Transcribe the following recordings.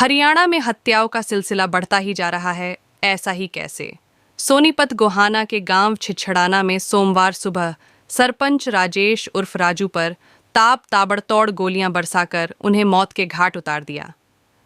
हरियाणा में हत्याओं का सिलसिला बढ़ता ही जा रहा है। ऐसा ही कैसे? सोनीपत गोहाना के गांव छिछड़ाना में सोमवार सुबह सरपंच राजेश उर्फ राजू पर ताबड़तोड़ गोलियां बरसाकर उन्हें मौत के घाट उतार दिया।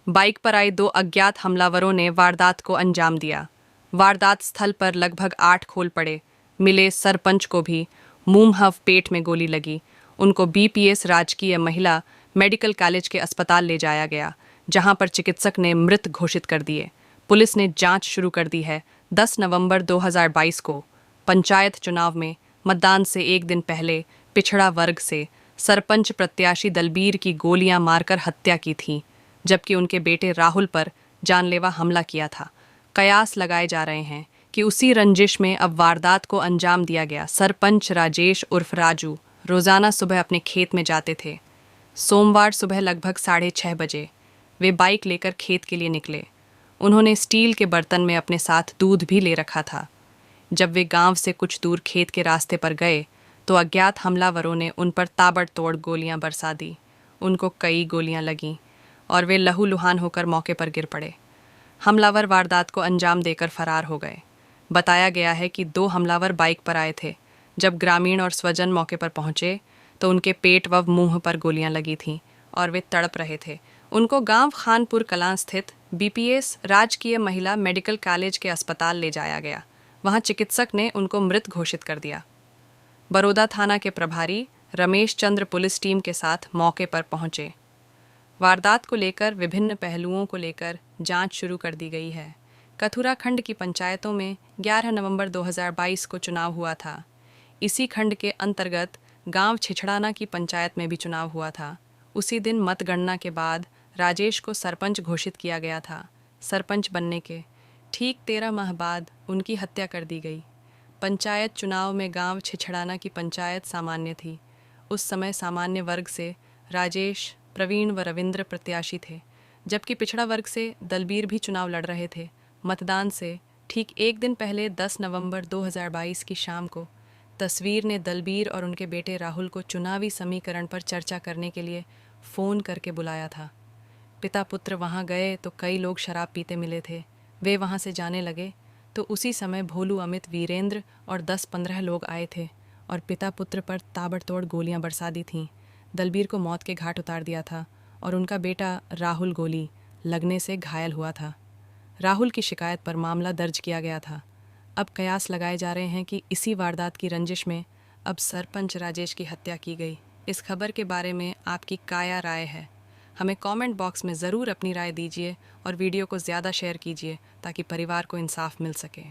बाइक पर आए दो अज्ञात हमलावरों ने वारदात को अंजाम दिया। वारदात स्थल पर लगभग 8 खोल पड़े। मिले सरपंच को भी मुंह पेट में गोली लगी। उनको बीपीएस राजकीय महिला मेडिकल कॉलेज के अस्पताल ले जाया गया, जहां पर चिकित्सक ने मृत घोषित कर दिए। पुलिस ने जांच शुरू कर दी है। 10 नवंबर 2022 को पंचायत चुनाव में मतदान से एक दिन पहले पिछड़ा वर्ग से सरपंच प्रत्याशी दलबीर की गोलियां मारकर हत्या की थी, जबकि उनके बेटे राहुल पर जानलेवा हमला किया था। कयास लगाए जा रहे हैं कि उसी रंजिश में अब वारदात को अंजाम दिया गया। सरपंच राजेश उर्फ राजू रोजाना सुबह अपने खेत में जाते थे। सोमवार सुबह लगभग 6:30 बजे वे बाइक लेकर खेत के लिए निकले। उन्होंने स्टील के बर्तन में अपने साथ दूध भी ले रखा था। जब वे गांव से कुछ दूर खेत के रास्ते पर गए तो अज्ञात हमलावरों ने उन पर ताबड़तोड़ गोलियां बरसा दी। उनको कई गोलियां लगीं और वे लहूलुहान होकर मौके पर गिर पड़े। हमलावर वारदात को अंजाम देकर फरार हो गए। बताया गया है कि 2 हमलावर बाइक पर आए थे। जब ग्रामीण और स्वजन मौके पर पहुंचे तो उनके पेट व मुंह पर गोलियां लगी थीं और वे तड़प रहे थे। उनको गांव खानपुर कलां स्थित बीपीएस राजकीय महिला मेडिकल कॉलेज के अस्पताल ले जाया गया। वहां चिकित्सक ने उनको मृत घोषित कर दिया। बरोदा थाना के प्रभारी रमेश चंद्र पुलिस टीम के साथ मौके पर पहुंचे। वारदात को लेकर विभिन्न पहलुओं को लेकर जांच शुरू कर दी गई है। कथुरा खंड की पंचायतों में 11 नवंबर 2022 को चुनाव हुआ था। इसी खंड के अंतर्गत गांव छिछड़ाना की पंचायत में भी चुनाव हुआ था। उसी दिन मतगणना के बाद राजेश को सरपंच घोषित किया गया था। सरपंच बनने के ठीक 13 माह बाद उनकी हत्या कर दी गई। पंचायत चुनाव में गांव छिछड़ाना की पंचायत सामान्य थी। उस समय सामान्य वर्ग से राजेश, प्रवीण व रविंद्र प्रत्याशी थे, जबकि पिछड़ा वर्ग से दलबीर भी चुनाव लड़ रहे थे। मतदान से ठीक एक दिन पहले 10 नवंबर 2022 की शाम को तस्वीर ने दलबीर और उनके बेटे राहुल को चुनावी समीकरण पर चर्चा करने के लिए फ़ोन करके बुलाया था। पिता पुत्र वहां गए तो कई लोग शराब पीते मिले थे। वे वहां से जाने लगे तो उसी समय भोलू, अमित, वीरेंद्र और 10-15 लोग आए थे और पिता पुत्र पर ताबड़तोड़ गोलियां बरसा दी थीं। दलबीर को मौत के घाट उतार दिया था और उनका बेटा राहुल गोली लगने से घायल हुआ था। राहुल की शिकायत पर मामला दर्ज किया गया था। अब कयास लगाए जा रहे हैं कि इसी वारदात की रंजिश में अब सरपंच राजेश की हत्या की गई। इस खबर के बारे में आपकी क्या राय है? हमें कमेंट बॉक्स में ज़रूर अपनी राय दीजिए और वीडियो को ज़्यादा शेयर कीजिए ताकि परिवार को इंसाफ मिल सके।